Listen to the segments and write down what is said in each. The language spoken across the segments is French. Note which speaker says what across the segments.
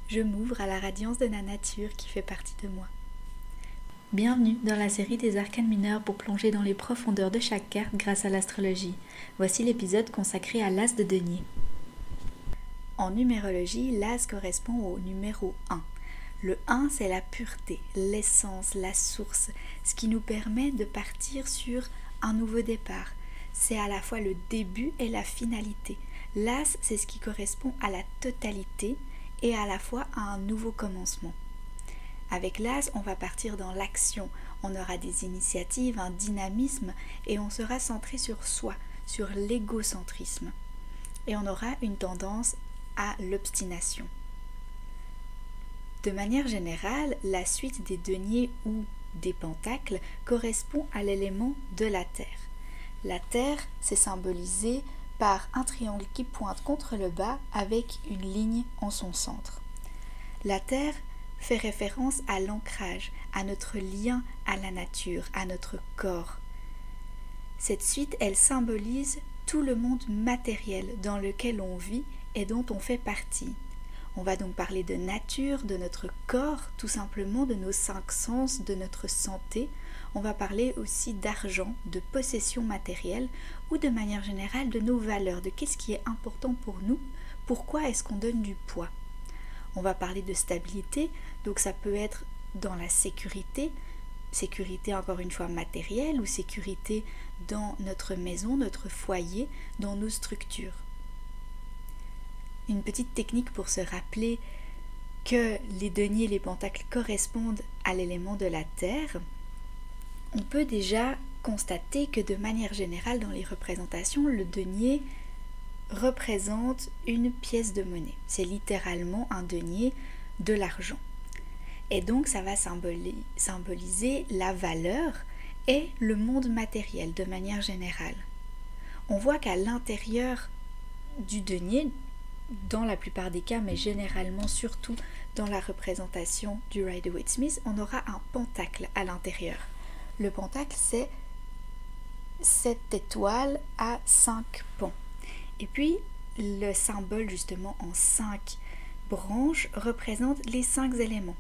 Speaker 1: je m'ouvre à la radiance de la nature qui fait partie de moi. Bienvenue dans la série des arcanes mineurs pour plonger dans les profondeurs de chaque carte grâce à l'astrologie. Voici l'épisode consacré à l'as de denier. En numérologie, l'as correspond au numéro 1. Le 1, c'est la pureté, l'essence, la source, ce qui nous permet de partir sur un nouveau départ. C'est à la fois le début et la finalité. L'as, c'est ce qui correspond à la totalité et à la fois à un nouveau commencement. Avec l'as, on va partir dans l'action, on aura des initiatives, un dynamisme et on sera centré sur soi, sur l'égocentrisme. Et on aura une tendance à l'obstination. De manière générale, la suite des deniers ou des pentacles correspond à l'élément de la terre. La terre, c'est symbolisé par un triangle qui pointe contre le bas avec une ligne en son centre. La terre fait référence à l'ancrage, à notre lien à la nature, à notre corps. Cette suite, elle symbolise tout le monde matériel dans lequel on vit et dont on fait partie. On va donc parler de nature, de notre corps, tout simplement, de nos 5 sens, de notre santé. On va parler aussi d'argent, de possession matérielle ou de manière générale de nos valeurs, de qu'est-ce qui est important pour nous, pourquoi est-ce qu'on donne du poids. On va parler de stabilité, donc ça peut être dans la sécurité encore une fois matérielle ou sécurité dans notre maison, notre foyer, dans nos structures. Une petite technique pour se rappeler que les deniers et les pentacles correspondent à l'élément de la terre. On peut déjà constater que de manière générale dans les représentations, le denier représente une pièce de monnaie. C'est littéralement un denier de l'argent. Et donc ça va symboliser la valeur et le monde matériel de manière générale. On voit qu'à l'intérieur du denier, dans la plupart des cas, mais généralement surtout dans la représentation du Rider-Waite-Smith, on aura un pentacle à l'intérieur. Le pentacle, c'est cette étoile à 5 pans. Et puis, le symbole justement en 5 branches représente les 5 éléments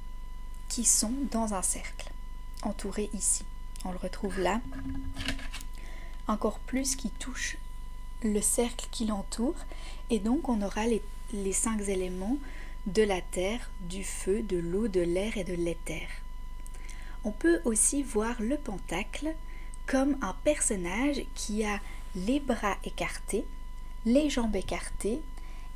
Speaker 1: qui sont dans un cercle, entouré ici. On le retrouve là, encore plus qui touche le cercle qui l'entoure, et donc on aura les 5 éléments de la terre, du feu, de l'eau, de l'air et de l'éther. On peut aussi voir le pentacle comme un personnage qui a les bras écartés, les jambes écartées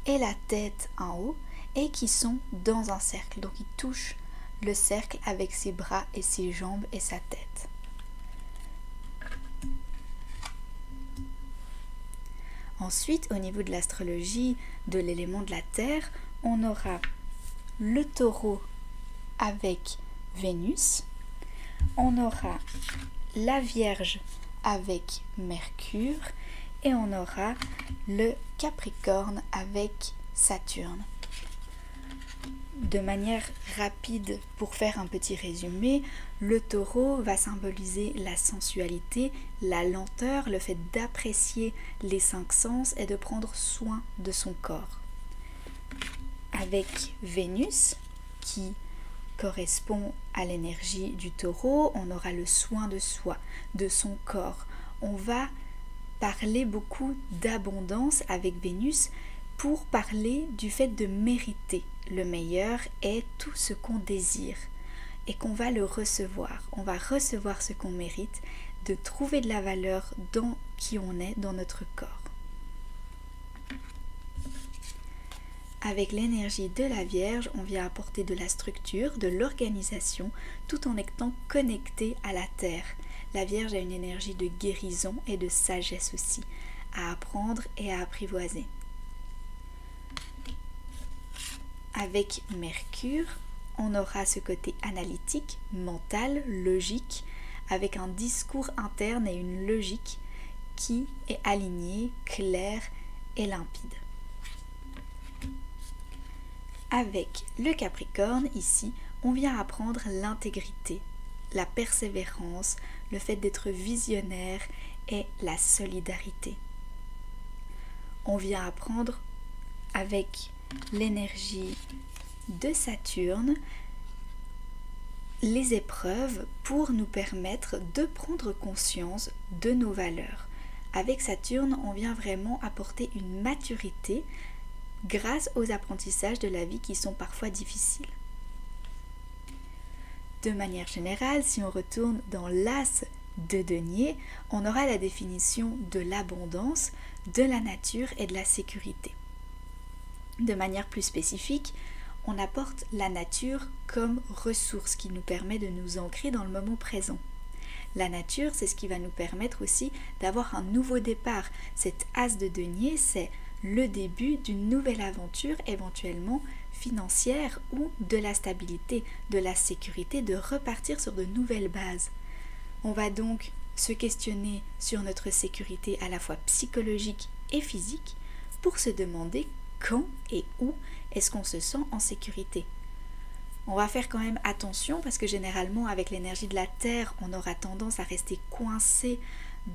Speaker 1: et la tête en haut et qui sont dans un cercle. Donc il touche le cercle avec ses bras et ses jambes et sa tête. Ensuite, au niveau de l'astrologie de l'élément de la terre, on aura le taureau avec Vénus, on aura la Vierge avec Mercure et on aura le Capricorne avec Saturne. De manière rapide, pour faire un petit résumé, le taureau va symboliser la sensualité, la lenteur, le fait d'apprécier les 5 sens et de prendre soin de son corps. Avec Vénus, qui correspond à l'énergie du taureau, on aura le soin de soi, de son corps. On va parler beaucoup d'abondance avec Vénus pour parler du fait de mériter le meilleur et tout ce qu'on désire et qu'on va le recevoir. On va recevoir ce qu'on mérite, de trouver de la valeur dans qui on est, dans notre corps. Avec l'énergie de la Vierge, on vient apporter de la structure, de l'organisation, tout en étant connecté à la Terre. La Vierge a une énergie de guérison et de sagesse aussi, à apprendre et à apprivoiser. Avec Mercure, on aura ce côté analytique, mental, logique, avec un discours interne et une logique qui est alignée, claire et limpide. Avec le Capricorne, ici, on vient apprendre l'intégrité, la persévérance, le fait d'être visionnaire et la solidarité. On vient apprendre avec l'énergie de Saturne les épreuves pour nous permettre de prendre conscience de nos valeurs. Avec Saturne, on vient vraiment apporter une maturité grâce aux apprentissages de la vie qui sont parfois difficiles. De manière générale, si on retourne dans l'as de denier, on aura la définition de l'abondance, de la nature et de la sécurité. De manière plus spécifique, on apporte la nature comme ressource qui nous permet de nous ancrer dans le moment présent. La nature, c'est ce qui va nous permettre aussi d'avoir un nouveau départ. Cet as de denier, c'est le début d'une nouvelle aventure, éventuellement financière ou de la stabilité, de la sécurité, de repartir sur de nouvelles bases. On va donc se questionner sur notre sécurité à la fois psychologique et physique pour se demander quand et où est-ce qu'on se sent en sécurité. On va faire quand même attention parce que généralement avec l'énergie de la Terre, on aura tendance à rester coincé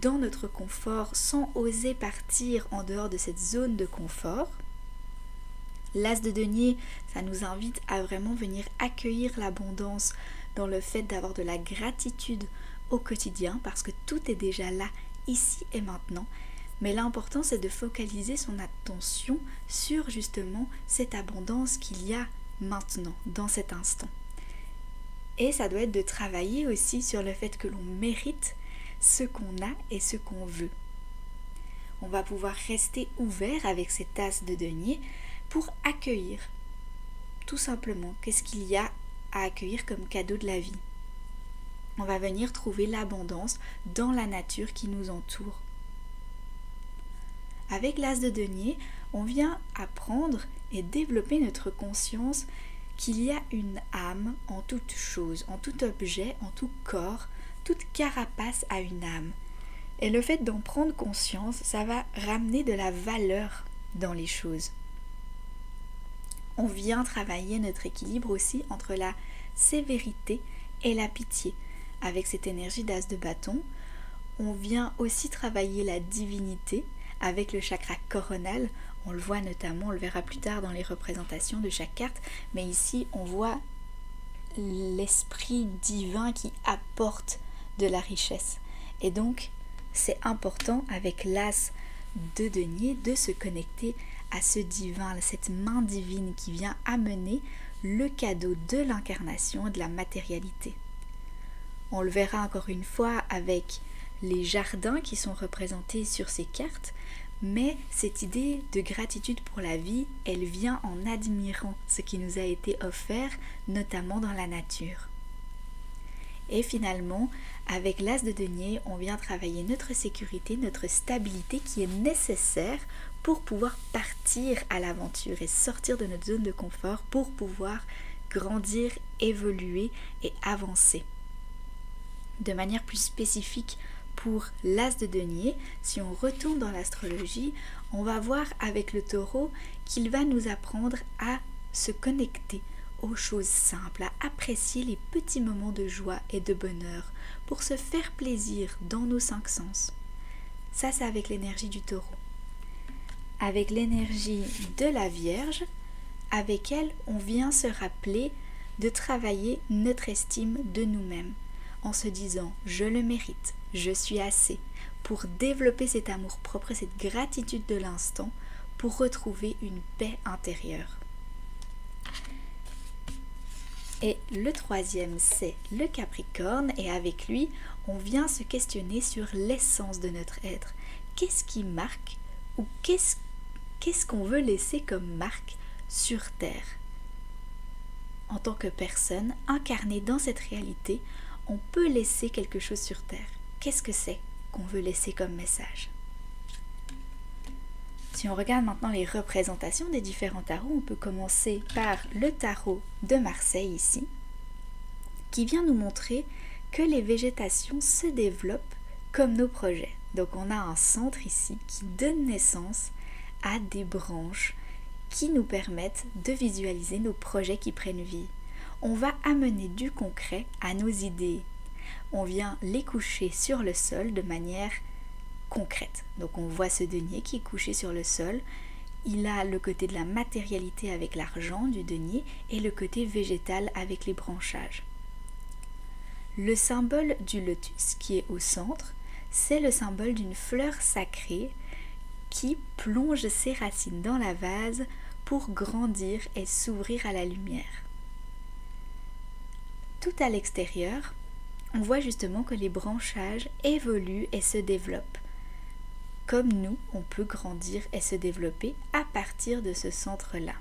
Speaker 1: dans notre confort sans oser partir en dehors de cette zone de confort. L'as de denier, ça nous invite à vraiment venir accueillir l'abondance dans le fait d'avoir de la gratitude au quotidien parce que tout est déjà là, ici et maintenant. Mais l'important, c'est de focaliser son attention sur justement cette abondance qu'il y a maintenant, dans cet instant. Et ça doit être de travailler aussi sur le fait que l'on mérite ce qu'on a et ce qu'on veut. On va pouvoir rester ouvert avec cet as de denier pour accueillir, tout simplement, qu'est-ce qu'il y a à accueillir comme cadeau de la vie. On va venir trouver l'abondance dans la nature qui nous entoure. Avec l'as de denier, on vient apprendre et développer notre conscience qu'il y a une âme en toute chose, en tout objet, en tout corps, toute carapace a une âme. Et le fait d'en prendre conscience, ça va ramener de la valeur dans les choses. On vient travailler notre équilibre aussi entre la sévérité et la pitié. Avec cette énergie d'as de bâton, on vient aussi travailler la divinité avec le chakra coronal. On le voit notamment, on le verra plus tard dans les représentations de chaque carte, mais ici on voit l'esprit divin qui apporte de la richesse. Et donc c'est important avec l'as de denier de se connecter à ce divin, à cette main divine qui vient amener le cadeau de l'incarnation, de la matérialité. On le verra encore une fois avec les jardins qui sont représentés sur ces cartes, mais cette idée de gratitude pour la vie, elle vient en admirant ce qui nous a été offert, notamment dans la nature. Et finalement, avec l'as de denier, on vient travailler notre sécurité, notre stabilité qui est nécessaire pour pouvoir partir à l'aventure et sortir de notre zone de confort pour pouvoir grandir, évoluer et avancer. De manière plus spécifique pour l'as de denier, si on retourne dans l'astrologie, on va voir avec le taureau qu'il va nous apprendre à se connecter aux choses simples, à apprécier les petits moments de joie et de bonheur pour se faire plaisir dans nos 5 sens. Ça, c'est avec l'énergie du taureau. Avec l'énergie de la Vierge, avec elle, on vient se rappeler de travailler notre estime de nous-mêmes en se disant « je le mérite, je suis assez » pour développer cet amour-propre, cette gratitude de l'instant pour retrouver une paix intérieure. Et le troisième, c'est le Capricorne, et avec lui, on vient se questionner sur l'essence de notre être. Qu'est-ce qui marque ou qu'est-ce qu'on veut laisser comme marque sur Terre? En tant que personne incarnée dans cette réalité, on peut laisser quelque chose sur Terre. Qu'est-ce que c'est qu'on veut laisser comme message? Si on regarde maintenant les représentations des différents tarots, on peut commencer par le tarot de Marseille ici, qui vient nous montrer que les végétations se développent comme nos projets. Donc on a un centre ici qui donne naissance à des branches qui nous permettent de visualiser nos projets qui prennent vie. On va amener du concret à nos idées. On vient les coucher sur le sol de manière concrète. Donc on voit ce denier qui est couché sur le sol, il a le côté de la matérialité avec l'argent du denier et le côté végétal avec les branchages. Le symbole du lotus qui est au centre, c'est le symbole d'une fleur sacrée qui plonge ses racines dans la vase pour grandir et s'ouvrir à la lumière. Tout à l'extérieur, on voit justement que les branchages évoluent et se développent. Comme nous, on peut grandir et se développer à partir de ce centre-là.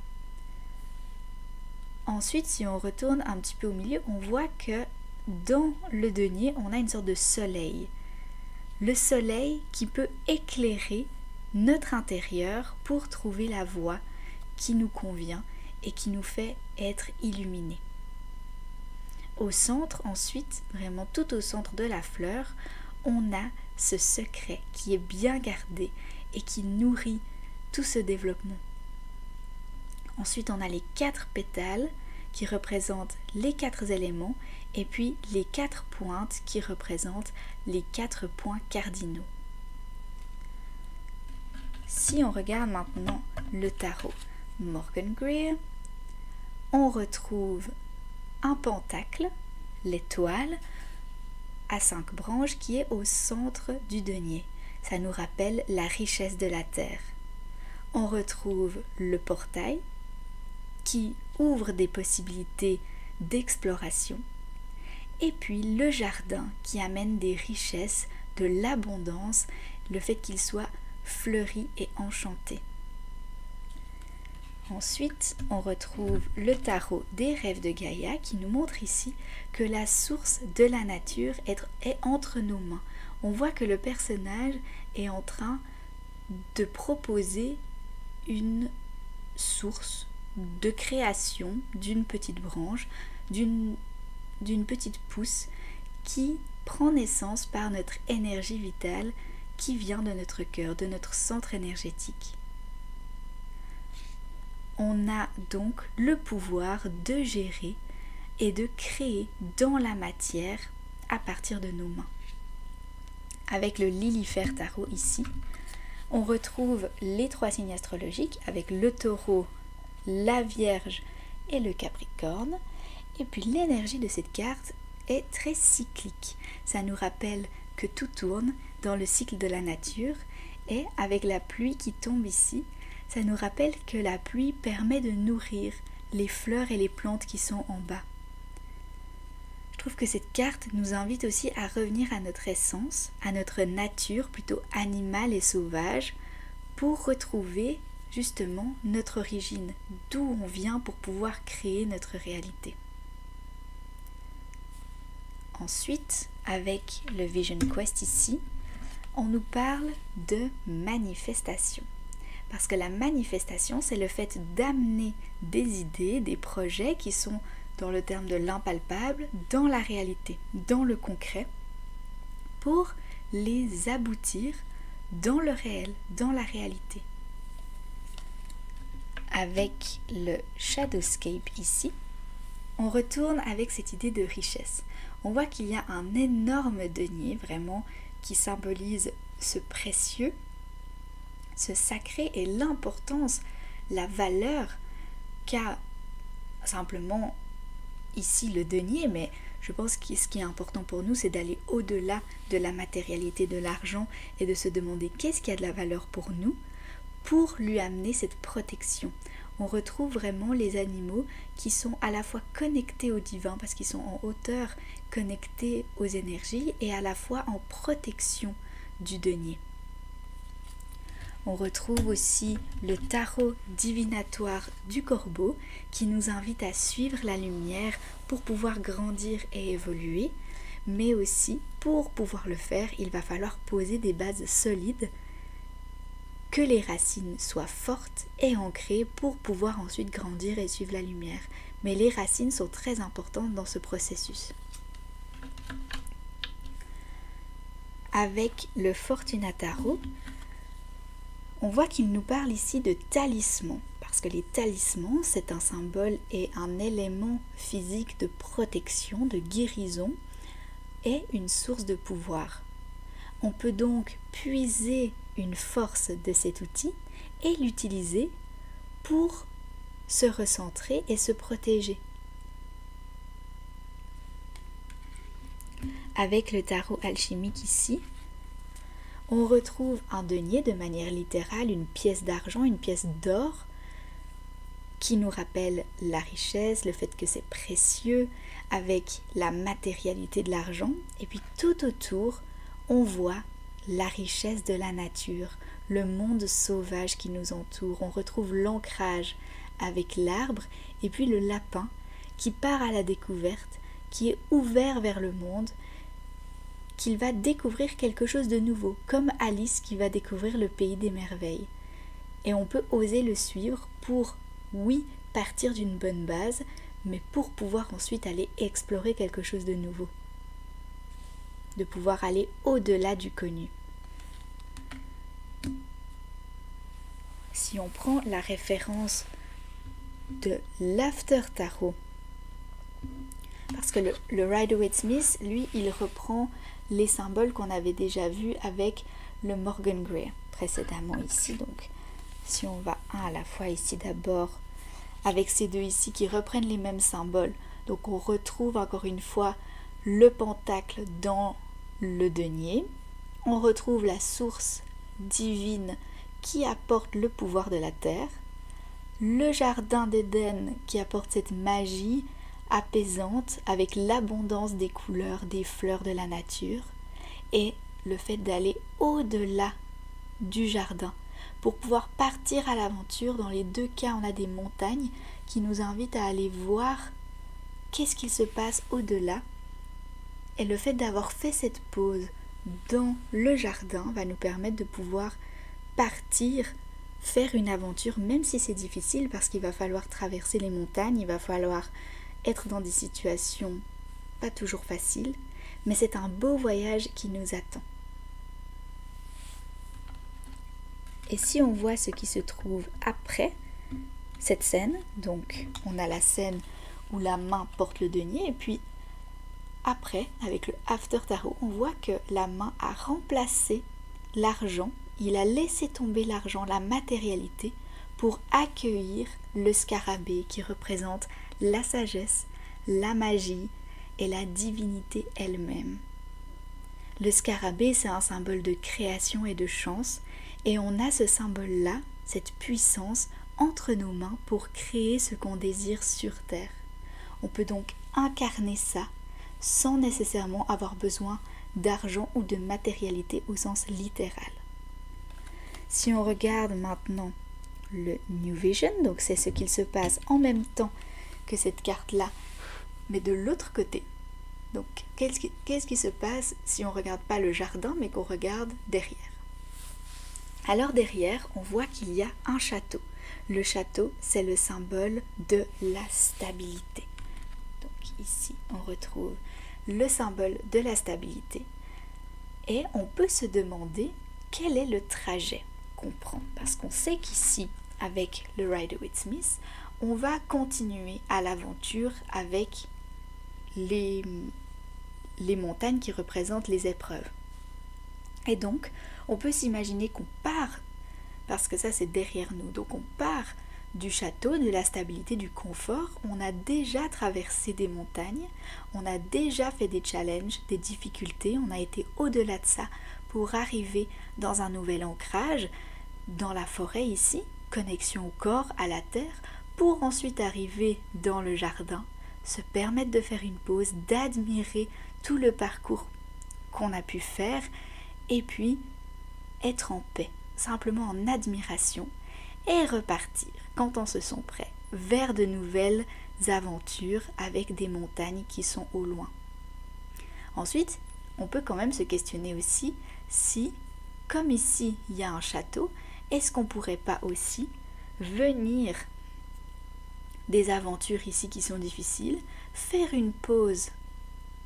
Speaker 1: Ensuite, si on retourne un petit peu au milieu, on voit que dans le denier, on a une sorte de soleil. Le soleil qui peut éclairer notre intérieur pour trouver la voie qui nous convient et qui nous fait être illuminés. Au centre, ensuite, vraiment tout au centre de la fleur, on a ce secret qui est bien gardé et qui nourrit tout ce développement. Ensuite, on a les 4 pétales qui représentent les 4 éléments et puis les 4 pointes qui représentent les 4 points cardinaux. Si on regarde maintenant le tarot Morgan Greer, on retrouve un pentacle, l'étoile, à 5 branches qui est au centre du denier. Ça nous rappelle la richesse de la terre. On retrouve le portail qui ouvre des possibilités d'exploration. Et puis le jardin qui amène des richesses, de l'abondance, le fait qu'il soit fleuri et enchanté. Ensuite, on retrouve le tarot des rêves de Gaïa qui nous montre ici que la source de la nature est entre nos mains. On voit que le personnage est en train de proposer une source de création d'une petite branche, d'une petite pousse qui prend naissance par notre énergie vitale qui vient de notre cœur, de notre centre énergétique. On a donc le pouvoir de gérer et de créer dans la matière à partir de nos mains. Avec le Lilifère Tarot ici, on retrouve les 3 signes astrologiques avec le Taureau, la Vierge et le Capricorne. Et puis l'énergie de cette carte est très cyclique. Ça nous rappelle que tout tourne dans le cycle de la nature et avec la pluie qui tombe ici, ça nous rappelle que la pluie permet de nourrir les fleurs et les plantes qui sont en bas. Je trouve que cette carte nous invite aussi à revenir à notre essence, à notre nature plutôt animale et sauvage, pour retrouver justement notre origine, d'où on vient pour pouvoir créer notre réalité. Ensuite, avec le Vision Quest ici, on nous parle de manifestation. Parce que la manifestation, c'est le fait d'amener des idées, des projets qui sont dans le terme de l'impalpable, dans la réalité, dans le concret, pour les aboutir dans le réel, dans la réalité. Avec le Shadowscape ici, on retourne avec cette idée de richesse. On voit qu'il y a un énorme denier, vraiment, qui symbolise ce précieux, ce sacré et l'importance, la valeur qu'a simplement ici le denier, mais je pense que ce qui est important pour nous, c'est d'aller au-delà de la matérialité de l'argent et de se demander qu'est-ce qui a de la valeur pour nous, pour lui amener cette protection. On retrouve vraiment les animaux qui sont à la fois connectés au divin parce qu'ils sont en hauteur, connectés aux énergies et à la fois en protection du denier. On retrouve aussi le tarot divinatoire du corbeau qui nous invite à suivre la lumière pour pouvoir grandir et évoluer, mais aussi pour pouvoir le faire, il va falloir poser des bases solides, que les racines soient fortes et ancrées pour pouvoir ensuite grandir et suivre la lumière. Mais les racines sont très importantes dans ce processus. Avec le Fortuna Tarot, on voit qu'il nous parle ici de talismans, parce que les talismans, c'est un symbole et un élément physique de protection, de guérison, et une source de pouvoir. On peut donc puiser une force de cet outil et l'utiliser pour se recentrer et se protéger. Avec le tarot alchimique ici, on retrouve un denier de manière littérale, une pièce d'argent, une pièce d'or qui nous rappelle la richesse, le fait que c'est précieux, avec la matérialité de l'argent. Et puis tout autour, on voit la richesse de la nature, le monde sauvage qui nous entoure. On retrouve l'ancrage avec l'arbre et puis le lapin qui part à la découverte, qui est ouvert vers le monde, qu'il va découvrir quelque chose de nouveau, comme Alice qui va découvrir le pays des merveilles. Et on peut oser le suivre pour, oui, partir d'une bonne base, mais pour pouvoir ensuite aller explorer quelque chose de nouveau. De pouvoir aller au-delà du connu. Si on prend la référence de l'After Tarot, parce que le Rider-Waite-Smith, lui, il reprend les symboles qu'on avait déjà vus avec le Morgan Grey précédemment ici. Donc, si on va un à la fois ici d'abord, avec ces deux ici qui reprennent les mêmes symboles. Donc, on retrouve encore une fois le pentacle dans le denier. On retrouve la source divine qui apporte le pouvoir de la terre. Le jardin d'Éden qui apporte cette magie apaisante avec l'abondance des couleurs, des fleurs de la nature et le fait d'aller au-delà du jardin pour pouvoir partir à l'aventure. Dans les deux cas, on a des montagnes qui nous invitent à aller voir qu'est-ce qu'il se passe au-delà. Et le fait d'avoir fait cette pause dans le jardin va nous permettre de pouvoir partir, faire une aventure, même si c'est difficile parce qu'il va falloir traverser les montagnes, il va falloir être dans des situations pas toujours faciles, mais c'est un beau voyage qui nous attend. Et si on voit ce qui se trouve après cette scène, donc on a la scène où la main porte le denier, et puis après, avec le After Tarot, on voit que la main a remplacé l'argent, il a laissé tomber l'argent, la matérialité, pour accueillir le scarabée qui représente la sagesse, la magie et la divinité elle-même. Le scarabée, c'est un symbole de création et de chance, et on a ce symbole-là, cette puissance, entre nos mains pour créer ce qu'on désire sur Terre. On peut donc incarner ça sans nécessairement avoir besoin d'argent ou de matérialité au sens littéral. Si on regarde maintenant le New Vision, donc c'est ce qu'il se passe en même temps que cette carte-là, mais de l'autre côté. Donc, qu'est-ce qui se passe si on ne regarde pas le jardin, mais qu'on regarde derrière? Alors derrière, on voit qu'il y a un château. Le château, c'est le symbole de la stabilité. Donc ici, on retrouve le symbole de la stabilité. Et on peut se demander quel est le trajet qu'on prend. Parce qu'on sait qu'ici, avec le Rider-Waite-Smith, on va continuer à l'aventure avec les montagnes qui représentent les épreuves. Et donc, on peut s'imaginer qu'on part, parce que ça c'est derrière nous, donc on part du château, de la stabilité, du confort. On a déjà traversé des montagnes, on a déjà fait des challenges, des difficultés, on a été au-delà de ça pour arriver dans un nouvel ancrage, dans la forêt ici, connexion au corps, à la terre, pour ensuite arriver dans le jardin, se permettre de faire une pause, d'admirer tout le parcours qu'on a pu faire et puis être en paix, simplement en admiration et repartir quand on se sent prêt vers de nouvelles aventures avec des montagnes qui sont au loin. Ensuite, on peut quand même se questionner aussi si, comme ici il y a un château, est-ce qu'on pourrait pas aussi venir des aventures ici qui sont difficiles, faire une pause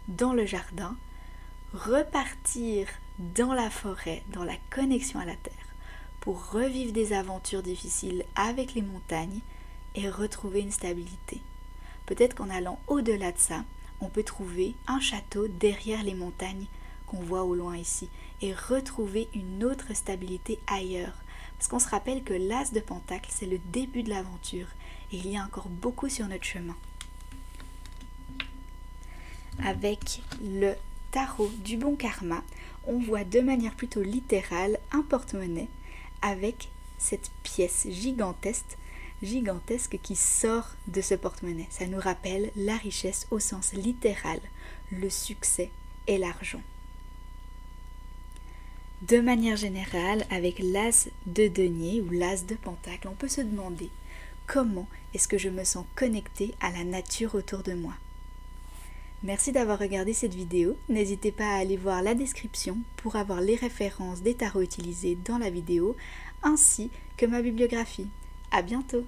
Speaker 1: dans le jardin, repartir dans la forêt, dans la connexion à la terre, pour revivre des aventures difficiles avec les montagnes et retrouver une stabilité. Peut-être qu'en allant au-delà de ça, on peut trouver un château derrière les montagnes qu'on voit au loin ici et retrouver une autre stabilité ailleurs. Parce qu'on se rappelle que l'as de pentacle, c'est le début de l'aventure et il y a encore beaucoup sur notre chemin. Avec le tarot du bon karma, on voit de manière plutôt littérale un porte-monnaie avec cette pièce gigantesque qui sort de ce porte-monnaie. Ça nous rappelle la richesse au sens littéral, le succès et l'argent. De manière générale, avec l'as de denier ou l'as de pentacle, on peut se demander comment est-ce que je me sens connectée à la nature autour de moi. Merci d'avoir regardé cette vidéo. N'hésitez pas à aller voir la description pour avoir les références des tarots utilisés dans la vidéo, ainsi que ma bibliographie. À bientôt!